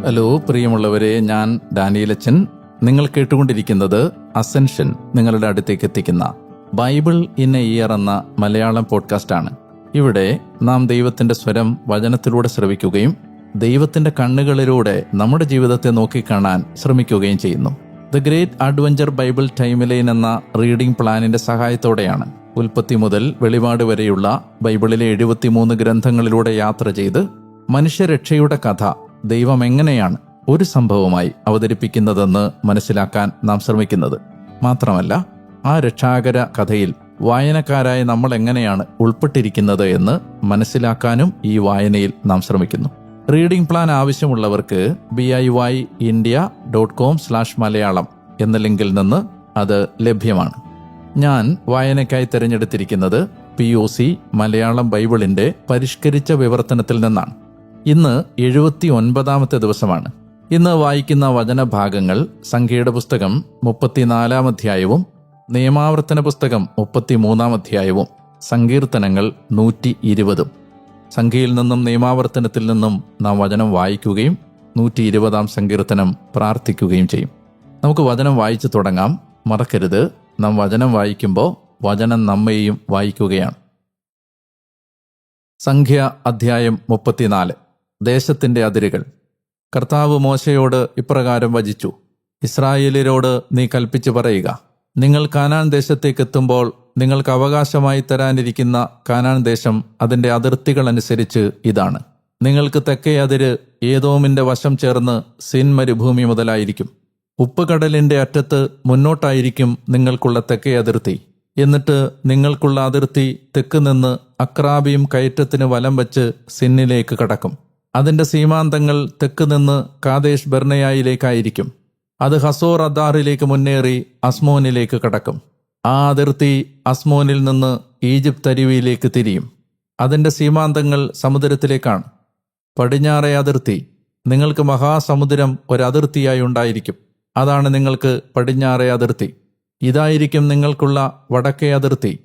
Hello പ്രിയമുള്ളവരെ, ഞാൻ ഡാനിയലച്ചൻ. നിങ്ങൾ കേട്ടുകൊണ്ടിരിക്കുന്നത് അസെൻഷൻ നിങ്ങളുടെ അടുത്തേക്ക് എത്തിക്കുന്ന ബൈബിൾ ഇൻ എ ഇയർ എന്ന മലയാളം പോഡ്കാസ്റ്റാണ്. ഇവിടെ നാം ദൈവത്തിന്റെ സ്വരം വചനത്തിലൂടെ ശ്രവിക്കുകയും ദൈവത്തിന്റെ കണ്ണുകളിലൂടെ നമ്മുടെ ജീവിതത്തെ നോക്കിക്കാണാൻ ശ്രമിക്കുകയും ചെയ്യുന്നു. The great adventure Bible timeline എന്ന റീഡിംഗ് പ്ലാനിന്റെ സഹായത്തോടെയാണ് ഉൽപ്പത്തി മുതൽ വെളിപാട് വരെയുള്ള ബൈബിളിലെ 73 ഗ്രന്ഥങ്ങളിലൂടെ യാത്ര ചെയ്ത് മനുഷ്യരക്ഷയുടെ കഥ ദൈവം എങ്ങനെയാണ് ഒരു സംഭവമായി അവതരിപ്പിക്കുന്നതെന്ന് മനസ്സിലാക്കാൻ നാം ശ്രമിക്കുന്നത്. മാത്രമല്ല, ആ രക്ഷാകര കഥയിൽ വായനക്കാരായ നമ്മൾ എങ്ങനെയാണ് ഉൾപ്പെട്ടിരിക്കുന്നത് എന്ന് മനസ്സിലാക്കാനും ഈ വായനയിൽ നാം ശ്രമിക്കുന്നു. റീഡിംഗ് പ്ലാൻ ആവശ്യമുള്ളവർക്ക് BIYindia.com/Malayalam എന്ന ലിങ്കിൽ നിന്ന് അത് ലഭ്യമാണ്. ഞാൻ വായനയ്ക്കായി തിരഞ്ഞെടുത്തിരിക്കുന്നത് POC മലയാളം ബൈബിളിന്റെ പരിഷ്കരിച്ച വിവർത്തനത്തിൽ നിന്നാണ്. ഇന്ന് 79ാമത്തെ ദിവസമാണ്. ഇന്ന് വായിക്കുന്ന വചനഭാഗങ്ങൾ സംഖ്യയുടെ പുസ്തകം 34-ാം അധ്യായവും നിയമാവർത്തന പുസ്തകം 33-ാം അധ്യായവും സങ്കീർത്തനങ്ങൾ 120. സംഖ്യയിൽ നിന്നും നിയമാവർത്തനത്തിൽ നിന്നും നാം വചനം വായിക്കുകയും 120-ാം സങ്കീർത്തനം പ്രാർത്ഥിക്കുകയും ചെയ്യും. നമുക്ക് വചനം വായിച്ചു തുടങ്ങാം. മറക്കരുത്, നാം വചനം വായിക്കുമ്പോൾ വചനം നമ്മെയും വായിക്കുകയാണ്. സംഖ്യ അധ്യായം 34. ദേശത്തിന്റെ അതിരുകൾ. കർത്താവ് മോശയോട് ഇപ്രകാരം വചിച്ചു: ഇസ്രായേലിയരോട് നീ കൽപ്പിച്ചു പറയുക, നിങ്ങൾ കാനാൻ ദേശത്തേക്കെത്തുമ്പോൾ നിങ്ങൾക്ക് അവകാശമായി തരാനിരിക്കുന്ന കാനാൻ ദേശം അതിന്റെ അതിർത്തികൾ അനുസരിച്ച് ഇതാണ്. നിങ്ങൾക്ക് തെക്കേ അതിര് ഏദോമിന്റെ വശം ചേർന്ന് സിൻ മരുഭൂമി മുതലായിരിക്കും. ഉപ്പുകടലിന്റെ അറ്റത്ത് മുന്നോട്ടായിരിക്കും നിങ്ങൾക്കുള്ള തെക്കേ അതിർത്തി. എന്നിട്ട് നിങ്ങൾക്കുള്ള അതിർത്തി തെക്ക് നിന്ന് അക്രാബീം കയറ്റത്തിന് വലം വച്ച് സിന്നിലേക്ക് കടക്കും. അതിന്റെ സീമാന്തങ്ങൾ തെക്ക് നിന്ന് കാദേശ് ബർണയായിലേക്കായിരിക്കും. അത് ഹസോർ അദാറിലേക്ക് മുന്നേറി അസ്മോനിലേക്ക് കടക്കും. ആ അതിർത്തി അസ്മോനിൽ നിന്ന് ഈജിപ്ത് അരുവിയിലേക്ക് തിരിയും. അതിന്റെ സീമാന്തങ്ങൾ സമുദ്രത്തിലേക്കാണ്. പടിഞ്ഞാറേ അതിർത്തി നിങ്ങൾക്ക് മഹാസമുദ്രം ഒരതിർത്തിയായി ഉണ്ടായിരിക്കും. അതാണ് നിങ്ങൾക്ക് പടിഞ്ഞാറേ അതിർത്തി. ഇതായിരിക്കും നിങ്ങൾക്കുള്ള വടക്കേ അതിർത്തി.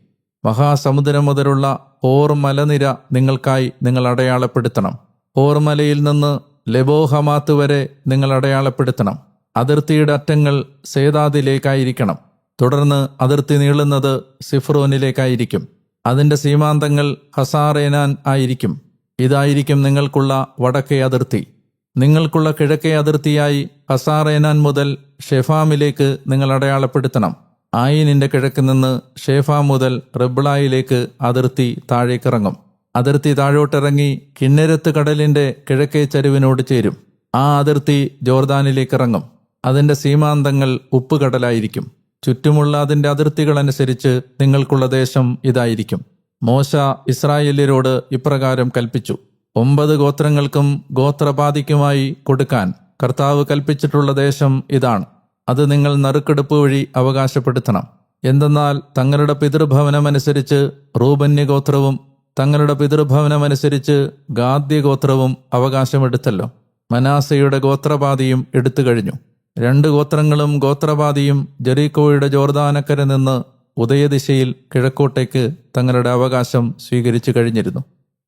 മഹാസമുദ്രം മുതലുള്ള ഓർ മലനിര നിങ്ങൾക്കായി നിങ്ങൾ അടയാളപ്പെടുത്തണം. ഓർ മലയിൽ നിന്ന് ലെബോഹമാത്ത് വരെ നിങ്ങൾ അടയാളപ്പെടുത്തണം. അതിർത്തിയുടെ അറ്റങ്ങൾ സേദാദിലേക്കായിരിക്കണം. തുടർന്ന് അതിർത്തി നീളുന്നത് സിഫ്രോനിലേക്കായിരിക്കും. അതിന്റെ സീമാന്തങ്ങൾ ഹസാറേനാൻ ആയിരിക്കും. ഇതായിരിക്കും നിങ്ങൾക്കുള്ള വടക്കേ അതിർത്തി. നിങ്ങൾക്കുള്ള കിഴക്കേ അതിർത്തിയായി ഹസാറേനാൻ മുതൽ ഷെഫാമിലേക്ക് നിങ്ങൾ അടയാളപ്പെടുത്തണം. ആയിനിന്റെ കിഴക്ക് നിന്ന് ഷേഫാം മുതൽ റിബ്ളായിലേക്ക് അതിർത്തി താഴേക്കിറങ്ങും. അതിർത്തി താഴോട്ടിറങ്ങി കിന്നരത്ത് കടലിന്റെ കിഴക്കേ ചരിവിനോട് ചേരും. ആ അതിർത്തി ജോർദാനിലേക്കിറങ്ങും. അതിന്റെ സീമാന്തങ്ങൾ ഉപ്പുകടലായിരിക്കും. ചുറ്റുമുള്ള അതിന്റെ അതിർത്തികൾ അനുസരിച്ച് നിങ്ങൾക്കുള്ള ദേശം ഇതായിരിക്കും. മോശ ഇസ്രായേല്യരോട് ഇപ്രകാരം കൽപ്പിച്ചു: 9 ഗോത്രങ്ങൾക്കും ഗോത്രപാതിക്കുമായി കൊടുക്കാൻ കർത്താവ് കൽപ്പിച്ചിട്ടുള്ള ദേശം ഇതാണ്. അത് നിങ്ങൾ നറുക്കെടുപ്പ് വഴി അവകാശപ്പെടുത്തണം. എന്തെന്നാൽ തങ്ങളുടെ പിതൃഭവനമനുസരിച്ച് റൂബന്യഗോത്രവും തങ്ങളുടെ പിതൃഭവനമനുസരിച്ച് ഗാദ്യഗോത്രവും അവകാശമെടുത്തല്ലോ. മനാസയുടെ ഗോത്രപാതിയും എടുത്തു കഴിഞ്ഞു. 2 ഗോത്രങ്ങളും ഗോത്രപാതിയും ജെറീക്കോയുടെ ജോർദാനക്കര നിന്ന് ഉദയദിശയിൽ കിഴക്കോട്ടേക്ക് തങ്ങളുടെ അവകാശം സ്വീകരിച്ചു കഴിഞ്ഞിരുന്നു.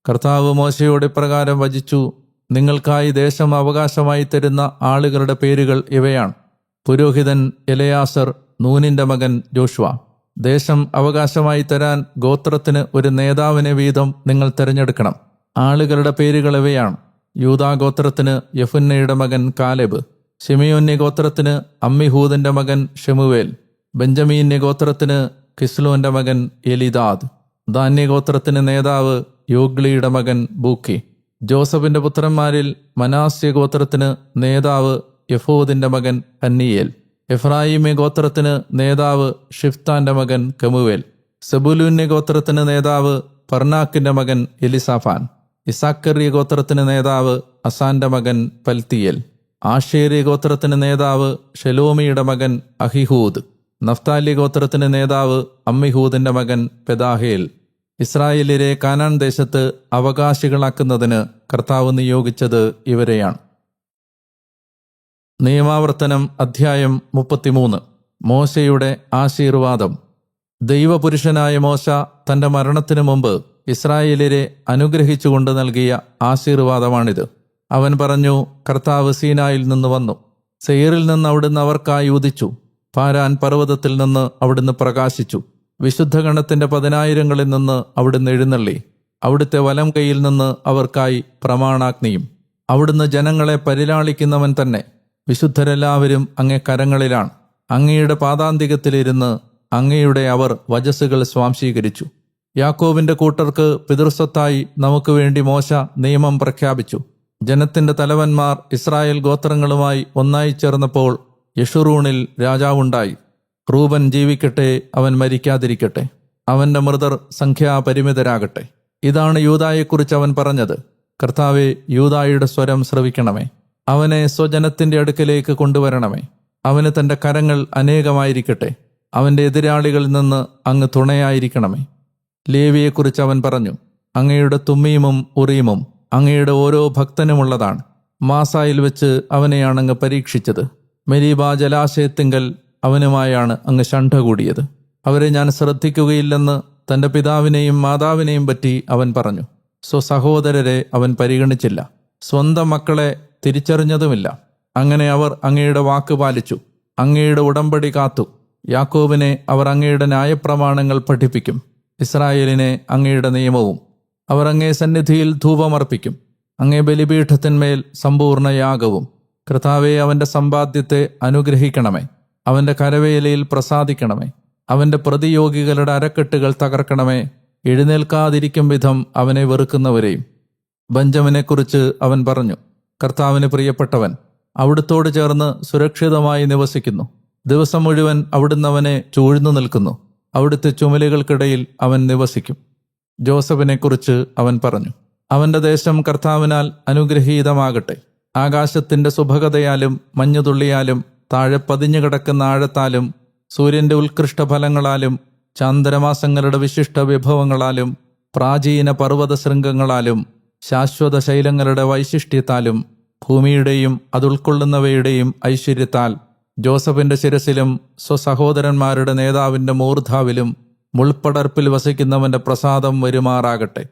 കർത്താവ് മോശയോട് ഇപ്രകാരം വചിച്ചു: നിങ്ങൾക്കായി ദേശം അവകാശമായി തരുന്ന ആളുകളുടെ പേരുകൾ ഇവയാണ്: പുരോഹിതൻ എലയാസർ, നൂനിന്റെ മകൻ ജോഷുവ. ദേശം അവകാശമായി തരാൻ ഗോത്രത്തിന് ഒരു നേതാവിനെ വീതം നിങ്ങൾ തിരഞ്ഞെടുക്കണം. ആളുകളുടെ പേരുകൾ ഇവയാണ്: യൂദാ ഗോത്രത്തിന് യെഫുന്നയുടെ മകൻ കാലെബ്. ശിമയോന്യ ഗോത്രത്തിന് അമ്മിഹൂദിന്റെ മകൻ ഷെമുവേൽ. ബെഞ്ചമീന്യ ഗോത്രത്തിന് കിസ്ലോന്റെ മകൻ എലിദാദ്. ധാന്യഗോത്രത്തിന് നേതാവ് യോഗ്ലിയുടെ മകൻ ബൂക്കി. ജോസഫിന്റെ പുത്രന്മാരിൽ മനാസ്യ ഗോത്രത്തിന് നേതാവ് യഫോദിന്റെ മകൻ ഹന്നിയേൽ. എഫ്രായിമ്യ ഗോത്രത്തിന് നേതാവ് ഷിഫ്താന്റെ മകൻ കെമുവേൽ. സെബുലൂന്യ ഗോത്രത്തിന് നേതാവ് പർനാക്കിന്റെ മകൻ എലിസാഫാൻ. ഇസാക്കറിയ ഗോത്രത്തിന് നേതാവ് അസാന്റെ മകൻ പൽത്തിയേൽ. ആഷേരി ഗോത്രത്തിന് നേതാവ് ഷെലോമിയുടെ മകൻ അഹിഹൂദ്. നഫ്താലി ഗോത്രത്തിന് നേതാവ് അമ്മിഹൂദിന്റെ മകൻ പെദാഹേൽ. ഇസ്രായേലിലെ കാനാൻ ദേശത്ത് അവകാശികളാക്കുന്നതിന് കർത്താവ് നിയോഗിച്ചത് ഇവരെയാണ്. നിയമാവർത്തനം അധ്യായം 33. മോശയുടെ ആശീർവാദം. ദൈവപുരുഷനായ മോശ തന്റെ മരണത്തിനു മുമ്പ് ഇസ്രായേലിനെ അനുഗ്രഹിച്ചുകൊണ്ട് നൽകിയ ആശീർവാദമാണിത്. അവൻ പറഞ്ഞു, കർത്താവ് സീനായിൽ നിന്ന് വന്നു. സെയീറിൽ നിന്ന് അവിടുന്ന് അവർക്കായി ഉദിച്ചു. പാരാൻ പർവ്വതത്തിൽ നിന്ന് അവിടുന്ന് പ്രകാശിച്ചു. വിശുദ്ധഗണത്തിന്റെ 10,000ങ്ങളിൽ നിന്ന് അവിടുന്ന് എഴുന്നള്ളി. അവിടുത്തെ വലം കൈയിൽ നിന്ന് അവർക്കായി പ്രമാണാഗ്നിയും. അവിടുന്ന് ജനങ്ങളെ പരിലാളിക്കുന്നവൻ തന്നെ. വിശുദ്ധരെല്ലാവരും അങ്ങേ കരങ്ങളിലാണ്. അങ്ങയുടെ പാദാന്തികത്തിലിരുന്ന് അങ്ങയുടെ അവർ വചസ്സുകൾ സ്വാംശീകരിച്ചു. യാക്കോബിന്റെ കൂട്ടർക്ക് പിതൃസ്വത്തായി നമുക്ക് വേണ്ടി മോശ നിയമം പ്രഖ്യാപിച്ചു. ജനത്തിന്റെ തലവന്മാർ ഇസ്രായേൽ ഗോത്രങ്ങളുമായി ഒന്നായി ചേർന്നപ്പോൾ യെഷുറൂണിൽ രാജാവുണ്ടായി. റൂബൻ ജീവിക്കട്ടെ, അവൻ മരിക്കാതിരിക്കട്ടെ. അവന്റെ മൃതർ സംഖ്യാപരിമിതരാകട്ടെ. ഇതാണ് യൂദായെക്കുറിച്ച് അവൻ പറഞ്ഞത്. കർത്താവേ, യൂദായുടെ സ്വരം ശ്രവിക്കണമേ. അവനെ സ്വജനത്തിന്റെ അടുക്കലേക്ക് കൊണ്ടുവരണമേ. അവന് തന്റെ കരങ്ങൾ അനേകമായിരിക്കട്ടെ. അവന്റെ എതിരാളികളിൽ നിന്ന് അങ്ങ് തുണയായിരിക്കണമേ. ലേവിയെക്കുറിച്ച് അവൻ പറഞ്ഞു, അങ്ങയുടെ തുമ്മീമും ഉറീമും അങ്ങയുടെ ഓരോ ഭക്തനുമുള്ളതാണ്. മാസായിൽ വെച്ച് അവനെയാണ് അങ്ങ് പരീക്ഷിച്ചത്. മെരീബ ജലാശയത്തിങ്കൽ അവനുമായാണ് അങ്ങ് ശണ്ഠ കൂടിയത്. അവരെ ഞാൻ ശ്രദ്ധിക്കുകയില്ലെന്ന് തന്റെ പിതാവിനെയും മാതാവിനെയും പറ്റി അവൻ പറഞ്ഞു. സ്വസഹോദരരെ അവൻ പരിഗണിച്ചില്ല, സ്വന്തം മക്കളെ തിരിച്ചറിഞ്ഞതുമില്ല. അങ്ങനെ അവർ അങ്ങയുടെ വാക്ക് പാലിച്ചു, അങ്ങയുടെ ഉടമ്പടി കാത്തു. യാക്കോബിനെ അവർ അങ്ങയുടെ ന്യായപ്രമാണങ്ങൾ പഠിപ്പിക്കും, ഇസ്രായേലിനെ അങ്ങയുടെ നിയമവും. അവർ അങ്ങേ സന്നിധിയിൽ ധൂപമർപ്പിക്കും, അങ്ങേ ബലിപീഠത്തിന്മേൽ സമ്പൂർണ്ണ യാഗവും. കർത്താവെ, അവന്റെ സമ്പാദ്യത്തെ അനുഗ്രഹിക്കണമേ. അവന്റെ കരവേലയിൽ പ്രസാദിക്കണമേ. അവന്റെ പ്രതിയോഗികളുടെ അരക്കെട്ടുകൾ തകർക്കണമേ. എഴുന്നേൽക്കാതിരിക്കും വിധം അവനെ വെറുക്കുന്നവരെയും. ബെഞ്ചമിനെക്കുറിച്ച് അവൻ പറഞ്ഞു, കർത്താവിന് പ്രിയപ്പെട്ടവൻ അവിടുത്തോട് ചേർന്ന് സുരക്ഷിതമായി നിവസിക്കുന്നു. ദിവസം മുഴുവൻ അവിടുന്ന് അവനെ ചൂഴ്ന്നു നിൽക്കുന്നു. അവിടുത്തെ ചുമലുകൾക്കിടയിൽ അവൻ നിവസിക്കും. ജോസഫിനെക്കുറിച്ച് അവൻ പറഞ്ഞു, അവന്റെ ദേശം കർത്താവിനാൽ അനുഗ്രഹീതമാകട്ടെ. ആകാശത്തിന്റെ സുഭഗതയാലും മഞ്ഞുതുള്ളിയാലും താഴെ പതിഞ്ഞുകിടക്കുന്ന ആഴത്താലും സൂര്യന്റെ ഉത്കൃഷ്ടഫലങ്ങളാലും ചാന്ദ്രമാസങ്ങളുടെ വിശിഷ്ട വിഭവങ്ങളാലും പ്രാചീന പർവ്വത ശൃംഗങ്ങളാലും ശാശ്വത ശൈലങ്ങളുടെ വൈശിഷ്ട്യത്താലും ഭൂമിയുടെയും അതുൾക്കൊള്ളുന്നവയുടെയും ഐശ്വര്യത്താൽ ജോസഫിന്റെ ശിരസിലും സ്വസഹോദരന്മാരുടെ നേതാവിന്റെ മൂർധാവിലും മുൾപ്പടർപ്പിൽ വസിക്കുന്നവന്റെ പ്രസാദം വരുമാറാകട്ടെ.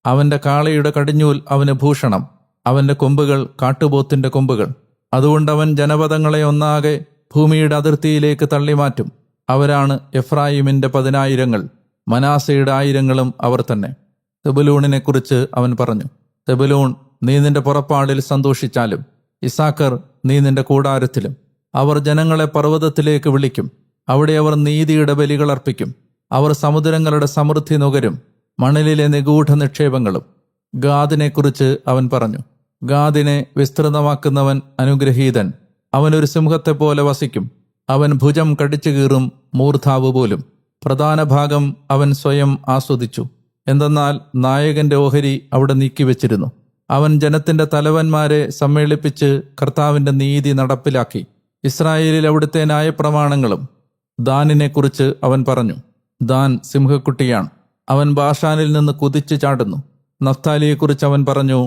അവന്റെ കാളയുടെ കടിഞ്ഞൂൽ അവന് ഭൂഷണം, അവന്റെ കൊമ്പുകൾ കാട്ടുപോത്തിന്റെ കൊമ്പുകൾ. അതുകൊണ്ട് അവൻ ജനപദങ്ങളെ ഒന്നാകെ ഭൂമിയുടെ അതിർത്തിയിലേക്ക് തള്ളിമാറ്റും. അവരാണ് എഫ്രായിമിന്റെ 10,000, മനാസയുടെ 1000 അവർ തന്നെ. സെബുലൂണിനെക്കുറിച്ച് അവൻ പറഞ്ഞു, സെബുലൂൺ, നീ നിന്റെ പുറപ്പാടിൽ സന്തോഷിച്ചാലും, ഇസാക്കർ, നീ നിന്റെ കൂടാരത്തിലും. അവർ ജനങ്ങളെ പർവ്വതത്തിലേക്ക് വിളിക്കും, അവിടെ അവർ നീതിയുടെ ബലികൾ അർപ്പിക്കും. അവർ സമുദ്രങ്ങളുടെ സമൃദ്ധി നുകരും, മണലിലെ നിഗൂഢ നിക്ഷേപങ്ങളും. ഗാദിനെക്കുറിച്ച് അവൻ പറഞ്ഞു, ഗാദിനെ വിസ്തൃതമാക്കുന്നവൻ അനുഗ്രഹീതൻ. അവനൊരു സിംഹത്തെപ്പോലെ വസിക്കും. അവൻ ഭുജം കടിച്ചു കീറും, മൂർധാവ് പോലും. പ്രധാന ഭാഗം അവൻ സ്വയം ആസ്വദിച്ചു. എന്തെന്നാൽ നായകന്റെ ഓഹരി അവിടെ നീക്കിവെച്ചിരുന്നു. അവൻ ജനത്തിന്റെ തലവന്മാരെ സമ്മേളിപ്പിച്ച് കർത്താവിന്റെ നീതി നടപ്പിലാക്കി. ഇസ്രായേലിൽ അവിടുത്തെ ന്യായപ്രമാണങ്ങളും. ദാനിനെക്കുറിച്ച് അവൻ പറഞ്ഞു, ദാൻ സിംഹക്കുട്ടിയാണ്, അവൻ ബാഷാനിൽ നിന്ന് കുതിച്ചു ചാടുന്നു. നഫ്താലിയെക്കുറിച്ച് അവൻ പറഞ്ഞു,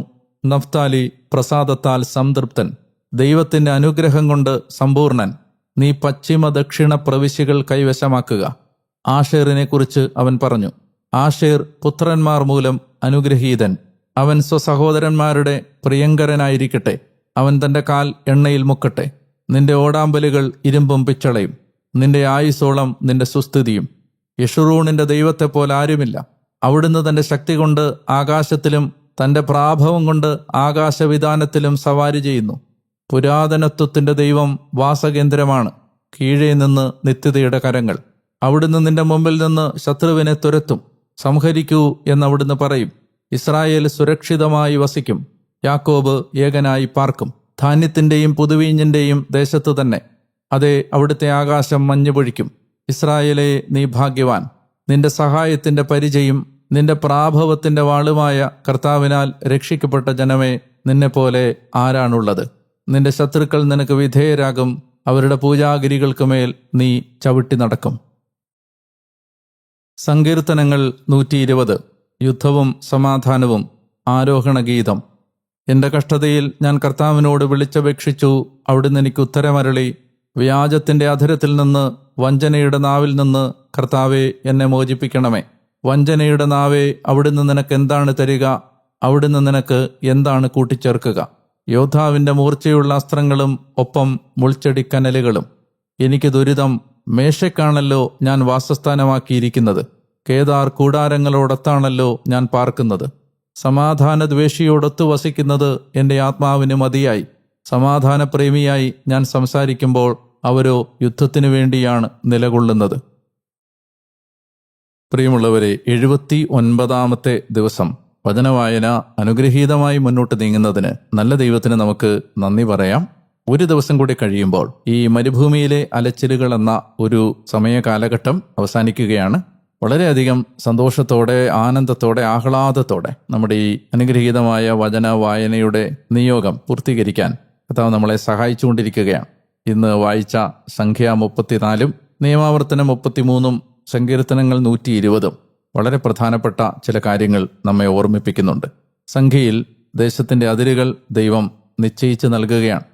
നഫ്താലി പ്രസാദത്താൽ സംതൃപ്തൻ, ദൈവത്തിന്റെ അനുഗ്രഹം കൊണ്ട് സമ്പൂർണൻ. നീ പശ്ചിമ ദക്ഷിണ പ്രവിശ്യകൾ കൈവശമാക്കുക. ആഷേറിനെക്കുറിച്ച് അവൻ പറഞ്ഞു, ആഷേർ പുത്രന്മാർ മൂലം അനുഗ്രഹീതൻ. അവൻ സ്വസഹോദരന്മാരുടെ പ്രിയങ്കരനായിരിക്കട്ടെ. അവൻ തന്റെ കാൽ എണ്ണയിൽ മുക്കട്ടെ. നിന്റെ ഓടാമ്പലുകൾ ഇരുമ്പും പിച്ചളയും. നിന്റെ ആയുസോളം നിന്റെ സുസ്ഥിതിയും. യെഷുറൂണിന്റെ ദൈവത്തെപ്പോലെ ആരുമില്ല. അവിടുന്ന് തന്റെ ശക്തി കൊണ്ട് ആകാശത്തിലും തന്റെ പ്രാഭവം കൊണ്ട് ആകാശവിധാനത്തിലും സവാരി ചെയ്യുന്നു. പുരാതനത്വത്തിന്റെ ദൈവം വാസകേന്ദ്രമാണ്. കീഴേ നിന്ന് നിത്യതയുടെ കരങ്ങൾ. അവിടുന്ന് നിന്റെ മുമ്പിൽ നിന്ന് ശത്രുവിനെ തുരത്തും. സംഹരിക്കൂ എന്നവിടുന്ന് പറയും. ഇസ്രായേൽ സുരക്ഷിതമായി വസിക്കും. യാക്കോബ് ഏകനായി പാർക്കും. ധാന്യത്തിന്റെയും പുതുവീഞ്ഞിന്റെയും ദേശത്ത് തന്നെ. അതെ, അവിടുത്തെ ആകാശം മഞ്ഞുപൊഴിക്കും. ഇസ്രായേലേ, നീ ഭാഗ്യവാൻ. നിന്റെ സഹായത്തിന്റെ പരിചയം, നിന്റെ പ്രാഭവത്തിന്റെ വാളുമായ കർത്താവിനാൽ രക്ഷിക്കപ്പെട്ട ജനമേ, നിന്നെപ്പോലെ ആരാണുള്ളത്? നിന്റെ ശത്രുക്കൾ നിനക്ക് വിധേയരാകും. അവരുടെ പൂജാഗിരികൾക്കുമേൽ നീ ചവിട്ടി നടക്കും. സങ്കീർത്തനങ്ങൾ 120. യുദ്ധവും സമാധാനവും. ആരോഹണഗീതം. എന്റെ കഷ്ടതയിൽ ഞാൻ കർത്താവിനോട് വിളിച്ചപേക്ഷിച്ചു. അവിടുന്ന് എനിക്ക് ഉത്തരമരുളി. വ്യാജത്തിന്റെ അധരത്തിൽ നിന്ന്, വഞ്ചനയുടെ നാവിൽ നിന്ന് കർത്താവെ എന്നെ മോചിപ്പിക്കണമേ. വഞ്ചനയുടെ നാവേ, അവിടുന്ന് നിനക്ക് എന്താണ് തരിക? അവിടുന്ന് നിനക്ക് എന്താണ് കൂട്ടിച്ചേർക്കുക? യോദ്ധാവിൻ്റെ മൂർച്ചയുള്ള അസ്ത്രങ്ങളും ഒപ്പം മുൾച്ചെടിക്കനലുകളും. എനിക്ക് ദുരിതം, മേശയ്ക്കാണല്ലോ ഞാൻ വാസസ്ഥാനമാക്കിയിരിക്കുന്നത്. കേദാർ കൂടാരങ്ങളോടൊത്താണല്ലോ ഞാൻ പാർക്കുന്നത്. സമാധാനദ്വേഷിയോടൊത്തു വസിക്കുന്നത് എൻ്റെ ആത്മാവിന് മതിയായി. സമാധാനപ്രേമിയായി ഞാൻ സംസാരിക്കുമ്പോൾ അവരോ യുദ്ധത്തിനു വേണ്ടിയാണ് നിലകൊള്ളുന്നത്. പ്രിയമുള്ളവരെ, 79-ാമത്തെ ദിവസം വചനവായന അനുഗ്രഹീതമായി മുന്നോട്ട് നീങ്ങുന്നതിന് നല്ല ദൈവത്തിന് നമുക്ക് നന്ദി പറയാം. ഒരു ദിവസം കൂടി കഴിയുമ്പോൾ ഈ മരുഭൂമിയിലെ അലച്ചിലുകൾ എന്ന ഒരു സമയകാലഘട്ടം അവസാനിക്കുകയാണ്. വളരെയധികം സന്തോഷത്തോടെ, ആനന്ദത്തോടെ, ആഹ്ലാദത്തോടെ നമ്മുടെ ഈ അനുഗ്രഹീതമായ വചന വായനയുടെ നിയോഗം പൂർത്തീകരിക്കാൻ കർത്താവ് നമ്മളെ സഹായിച്ചുകൊണ്ടിരിക്കുകയാണ്. ഇന്ന് വായിച്ച സംഖ്യ 34, നിയമാവർത്തനം 33, സങ്കീർത്തനങ്ങൾ 120 വളരെ പ്രധാനപ്പെട്ട ചില കാര്യങ്ങൾ നമ്മെ ഓർമ്മിപ്പിക്കുന്നുണ്ട്. സംഖ്യയിൽ ദേശത്തിൻ്റെ അതിരുകൾ ദൈവം നിശ്ചയിച്ച് നൽകുകയാണ്.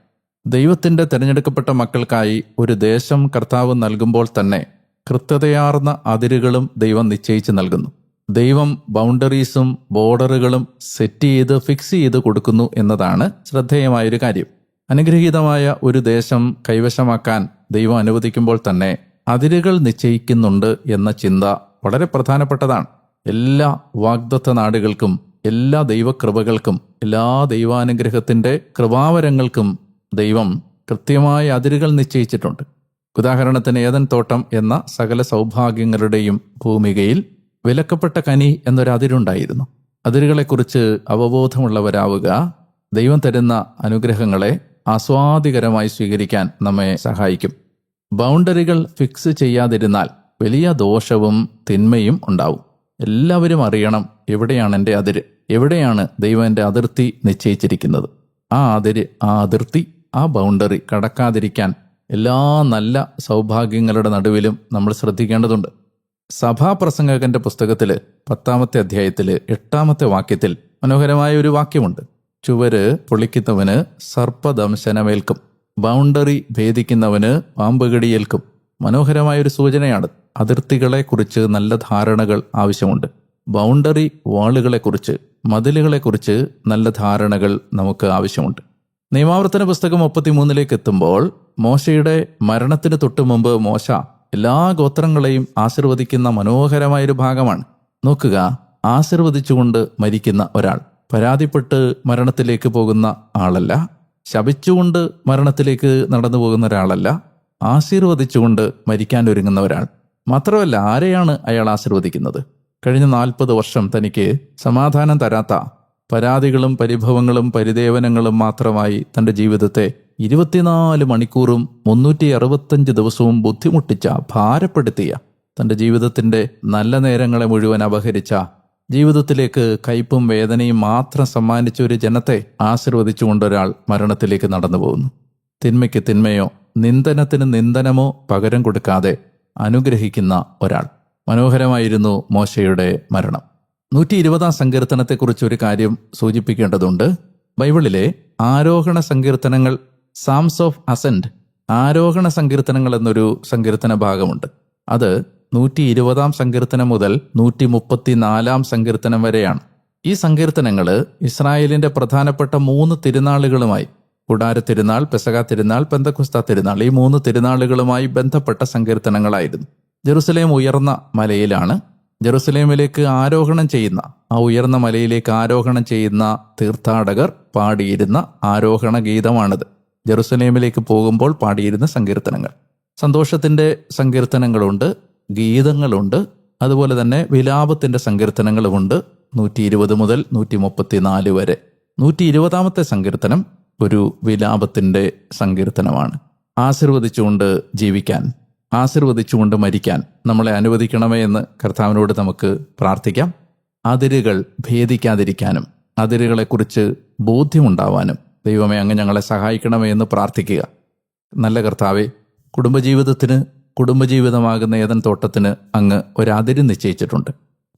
ദൈവത്തിൻ്റെ തിരഞ്ഞെടുക്കപ്പെട്ട മക്കൾക്കായി ഒരു ദേശം കർത്താവ് നൽകുമ്പോൾ തന്നെ കൃത്യതയാർന്ന അതിരുകളും ദൈവം നിശ്ചയിച്ച് നൽകുന്നു. ദൈവം ബൗണ്ടറീസും ബോർഡറുകളും സെറ്റ് ചെയ്ത് ഫിക്സ് ചെയ്ത് കൊടുക്കുന്നു എന്നതാണ് ശ്രദ്ധേയമായൊരു കാര്യം. അനുഗ്രഹീതമായ ഒരു ദേശം കൈവശമാക്കാൻ ദൈവം അനുവദിക്കുമ്പോൾ തന്നെ അതിരുകൾ നിശ്ചയിക്കുന്നുണ്ട് എന്ന ചിന്ത വളരെ പ്രധാനപ്പെട്ടതാണ്. എല്ലാ വാഗ്ദത്ത നാടുകൾക്കും, എല്ലാ ദൈവകൃപകൾക്കും, എല്ലാ ദൈവാനുഗ്രഹത്തിൻ്റെ കൃപാവരങ്ങൾക്കും ദൈവം കൃത്യമായ അതിരുകൾ നിശ്ചയിച്ചിട്ടുണ്ട്. ഉദാഹരണത്തിന് ഏദൻ തോട്ടം എന്ന സകല സൗഭാഗ്യങ്ങളുടെയും ഭൂമികയിൽ വിലക്കപ്പെട്ട കനി എന്നൊരതിരുണ്ടായിരുന്നു. അതിരുകളെക്കുറിച്ച് അവബോധമുള്ളവരാവുക ദൈവം തരുന്ന അനുഗ്രഹങ്ങളെ ആസ്വാദികരമായി സ്വീകരിക്കാൻ നമ്മെ സഹായിക്കും. ബൗണ്ടറികൾ ഫിക്സ് ചെയ്യാതിരുന്നാൽ വലിയ ദോഷവും തിന്മയും ഉണ്ടാവും. എല്ലാവരും അറിയണം എവിടെയാണ് എൻ്റെ അതിര്, എവിടെയാണ് ദൈവം എൻ്റെ അതിർത്തി നിശ്ചയിച്ചിരിക്കുന്നത്. ആ അതിര്, ആ അതിർത്തി, ആ ബൗണ്ടറി കടക്കാതിരിക്കാൻ എല്ലാ നല്ല സൗഭാഗ്യങ്ങളുടെ നടുവിലും നമ്മൾ ശ്രദ്ധിക്കേണ്ടതുണ്ട്. സഭാപ്രസംഗകന്റെ പുസ്തകത്തിൽ 10-ാമത്തെ അധ്യായത്തിൽ 8-ാമത്തെ വാക്യത്തിൽ മനോഹരമായ ഒരു വാക്യമുണ്ട്. ചുവര് പൊളിക്കുന്നവന് സർപ്പദംശനമേൽക്കും, ബൗണ്ടറി ഭേദിക്കുന്നവന് പാമ്പുകടിയേൽക്കും. മനോഹരമായൊരു സൂചനയാണ്. അതിർത്തികളെക്കുറിച്ച് നല്ല ധാരണകൾ ആവശ്യമുണ്ട്. ബൗണ്ടറി വാളുകളെക്കുറിച്ച്, മതിലുകളെക്കുറിച്ച് നല്ല ധാരണകൾ നമുക്ക് ആവശ്യമുണ്ട്. നിയമാവർത്തന പുസ്തകം 33 എത്തുമ്പോൾ മോശയുടെ മരണത്തിന് തൊട്ടു മുമ്പ് മോശ എല്ലാ ഗോത്രങ്ങളെയും ആശീർവദിക്കുന്ന മനോഹരമായൊരു ഭാഗമാണ്. നോക്കുക, ആശീർവദിച്ചുകൊണ്ട് മരിക്കുന്ന ഒരാൾ, പരാതിപ്പെട്ട് മരണത്തിലേക്ക് പോകുന്ന ആളല്ല, ശപിച്ചുകൊണ്ട് മരണത്തിലേക്ക് നടന്നു പോകുന്ന ഒരാളല്ല, ആശീർവദിച്ചുകൊണ്ട് മരിക്കാൻ ഒരുങ്ങുന്ന ഒരാൾ. മാത്രമല്ല, ആരെയാണ് അയാൾ ആശീർവദിക്കുന്നത്? കഴിഞ്ഞ 40 വർഷം തനിക്ക് സമാധാനം തരാത്ത പരാതികളും പരിഭവങ്ങളും പരിദേവനങ്ങളും മാത്രമായി തൻ്റെ ജീവിതത്തെ 24 മണിക്കൂറും 365 ദിവസവും ബുദ്ധിമുട്ടിച്ച, ഭാരപ്പെടുത്തിയ, തൻ്റെ ജീവിതത്തിൻ്റെ നല്ല നേരങ്ങളെ മുഴുവൻ അപഹരിച്ച, ജീവിതത്തിലേക്ക് കയ്പും വേദനയും മാത്രം സമ്മാനിച്ച ഒരു ജനത്തെ ആശീർവദിച്ചുകൊണ്ടൊരാൾ മരണത്തിലേക്ക് നടന്നു പോകുന്നു. തിന്മയ്ക്ക് തിന്മയോ നിന്ദനത്തിന് നിന്ദനമോ പകരം കൊടുക്കാതെ അനുഗ്രഹിക്കുന്ന ഒരാൾ. മനോഹരമായിരുന്നു മോശയുടെ മരണം. 120-ാം സങ്കീർത്തനത്തെക്കുറിച്ച് ഒരു കാര്യം സൂചിപ്പിക്കേണ്ടതുണ്ട്. ബൈബിളിലെ ആരോഹണ സങ്കീർത്തനങ്ങൾ, സാംസ് ഓഫ് അസെൻഡ്, ആരോഹണ സങ്കീർത്തനങ്ങൾ എന്നൊരു സങ്കീർത്തന ഭാഗമുണ്ട്. അത് 120-ാം സങ്കീർത്തനം മുതൽ 134-ാം സങ്കീർത്തനം വരെയാണ്. ഈ സങ്കീർത്തനങ്ങൾ ഇസ്രായേലിന്റെ പ്രധാനപ്പെട്ട 3 തിരുനാളുകളുമായി, കൂടാര തിരുനാൾ, പെസഹ തിരുനാൾ, പെന്തക്കോസ്ത തിരുനാൾ, ഈ 3 തിരുനാളുകളുമായി ബന്ധപ്പെട്ട സങ്കീർത്തനങ്ങളായിരുന്നു. ജെറുസലേം ഉയർന്ന മലയിലാണ്. ജെറുസലേമിലേക്ക് ആരോഹണം ചെയ്യുന്ന, ആ ഉയർന്ന മലയിലേക്ക് ആരോഹണം ചെയ്യുന്ന തീർത്ഥാടകർ പാടിയിരുന്ന ആരോഹണ ഗീതമാണിത്. ജെറുസലേമിലേക്ക് പോകുമ്പോൾ പാടിയിരുന്ന സങ്കീർത്തനങ്ങൾ. സന്തോഷത്തിൻ്റെ സങ്കീർത്തനങ്ങളുണ്ട്, ഗീതങ്ങളുണ്ട്, അതുപോലെ തന്നെ വിലാപത്തിൻ്റെ സങ്കീർത്തനങ്ങളുമുണ്ട്. 120 മുതൽ 134 വരെ. 120-ാമത്തെ സങ്കീർത്തനം ഒരു വിലാപത്തിൻ്റെ സങ്കീർത്തനമാണ്. ആശീർവദിച്ചുകൊണ്ട് ജീവിക്കാൻ, ആശീർവദിച്ചുകൊണ്ട് മരിക്കാൻ നമ്മളെ അനുവദിക്കണമേ എന്ന് കർത്താവിനോട് നമുക്ക് പ്രാർത്ഥിക്കാം. അതിരുകൾ ഭേദിക്കാതിരിക്കാനും അതിരുകളെക്കുറിച്ച് ബോധ്യമുണ്ടാവാനും ദൈവമേ അങ്ങ് ഞങ്ങളെ സഹായിക്കണമേ എന്ന് പ്രാർത്ഥിക്കുക. നല്ല കർത്താവെ, കുടുംബജീവിതത്തിന്, കുടുംബജീവിതമാകുന്ന ഏദൻ തോട്ടത്തിന് അങ്ങ് ഒരതിര് നിശ്ചയിച്ചിട്ടുണ്ട്.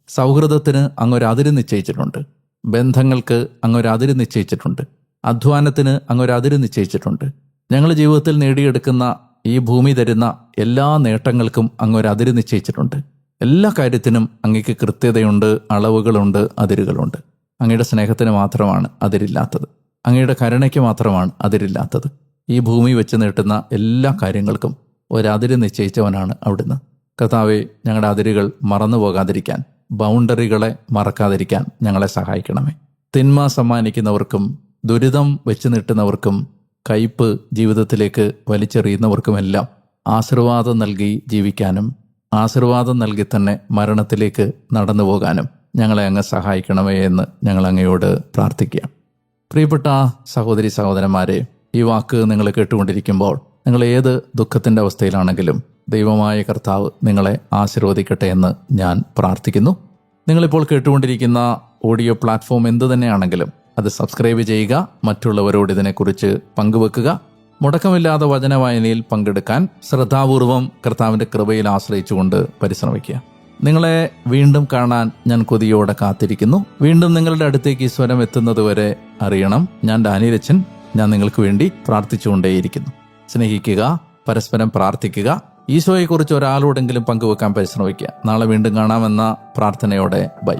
സൗഹൃദത്തിന് അങ്ങ് ഒരതിര് നിശ്ചയിച്ചിട്ടുണ്ട്. ബന്ധങ്ങൾക്ക് അങ്ങ് ഒരതിര് നിശ്ചയിച്ചിട്ടുണ്ട്. അധ്വാനത്തിന് അങ്ങ് ഒരതിര് നിശ്ചയിച്ചിട്ടുണ്ട്. ഞങ്ങളുടെ ജീവിതത്തിൽ നേടിയെടുക്കുന്ന, ഈ ഭൂമി തരുന്ന എല്ലാ നേട്ടങ്ങൾക്കും അങ്ങ് ഒരതിര് നിശ്ചയിച്ചിട്ടുണ്ട്. എല്ലാ കാര്യത്തിനും അങ്ങേക്ക് കൃത്യതയുണ്ട്, അളവുകളുണ്ട്, അതിരുകളുണ്ട്. അങ്ങയുടെ സ്നേഹത്തിന് മാത്രമാണ് അതിരില്ലാത്തത്. അങ്ങയുടെ കരുണയ്ക്ക് മാത്രമാണ് അതിരില്ലാത്തത്. ഈ ഭൂമി വെച്ച് നീട്ടുന്ന എല്ലാ കാര്യങ്ങൾക്കും ഒരതിര് നിശ്ചയിച്ചവനാണ് അവിടുന്ന്. കർത്താവെ, ഞങ്ങളുടെ അതിരുകൾ മറന്നു പോകാതിരിക്കാൻ, ബൗണ്ടറികളെ മറക്കാതിരിക്കാൻ ഞങ്ങളെ സഹായിക്കണമേ. തിന്മ സമ്മാനിക്കുന്നവർക്കും ദുരിതം വെച്ച് നീട്ടുന്നവർക്കും കയ്പ് ജീവിതത്തിലേക്ക് വലിച്ചെറിയുന്നവർക്കുമെല്ലാം ആശീർവാദം നൽകി ജീവിക്കാനും ആശീർവാദം നൽകി തന്നെ മരണത്തിലേക്ക് നടന്നു പോകാനും ഞങ്ങളെ അങ്ങ് സഹായിക്കണമേ എന്ന് ഞങ്ങൾ അങ്ങയോട് പ്രാർത്ഥിക്കാം. പ്രിയപ്പെട്ട സഹോദരി സഹോദരന്മാരെ, ഈ വാക്ക് നിങ്ങൾ കേട്ടുകൊണ്ടിരിക്കുമ്പോൾ നിങ്ങൾ ഏത് ദുഃഖത്തിൻ്റെ അവസ്ഥയിലാണെങ്കിലും ദൈവമായ കർത്താവ് നിങ്ങളെ ആശീർവദിക്കട്ടെ എന്ന് ഞാൻ പ്രാർത്ഥിക്കുന്നു. നിങ്ങളിപ്പോൾ കേട്ടുകൊണ്ടിരിക്കുന്ന ഓഡിയോ പ്ലാറ്റ്ഫോം എന്തു തന്നെയാണെങ്കിലും അത് സബ്സ്ക്രൈബ് ചെയ്യുക, മറ്റുള്ളവരോട് ഇതിനെക്കുറിച്ച് പങ്കുവെക്കുക. മുടക്കമില്ലാതെ വചനവായനയിൽ പങ്കെടുക്കാൻ ശ്രദ്ധാപൂർവം കർത്താവിൻ്റെ കൃപയിൽ ആശ്രയിച്ചുകൊണ്ട് പരിശ്രമിക്കുക. നിങ്ങളെ വീണ്ടും കാണാൻ ഞാൻ കൊതിയോടെ കാത്തിരിക്കുന്നു. വീണ്ടും നിങ്ങളുടെ അടുത്തേക്ക് ഈ സ്വരം എത്തുന്നതുവരെ അറിയണം, ഞാൻ ഡാനിയലച്ചൻ. ഞാൻ നിങ്ങൾക്ക് വേണ്ടി പ്രാർത്ഥിച്ചുകൊണ്ടേയിരിക്കുന്നു. സ്നേഹിക്കുക, പരസ്പരം പ്രാർത്ഥിക്കുക, ഈശോയെക്കുറിച്ച് ഒരാളോടെങ്കിലും പങ്കുവെക്കാൻ പരിശ്രമിക്കുക. നാളെ വീണ്ടും കാണാമെന്ന പ്രാർത്ഥനയോടെ ബൈ.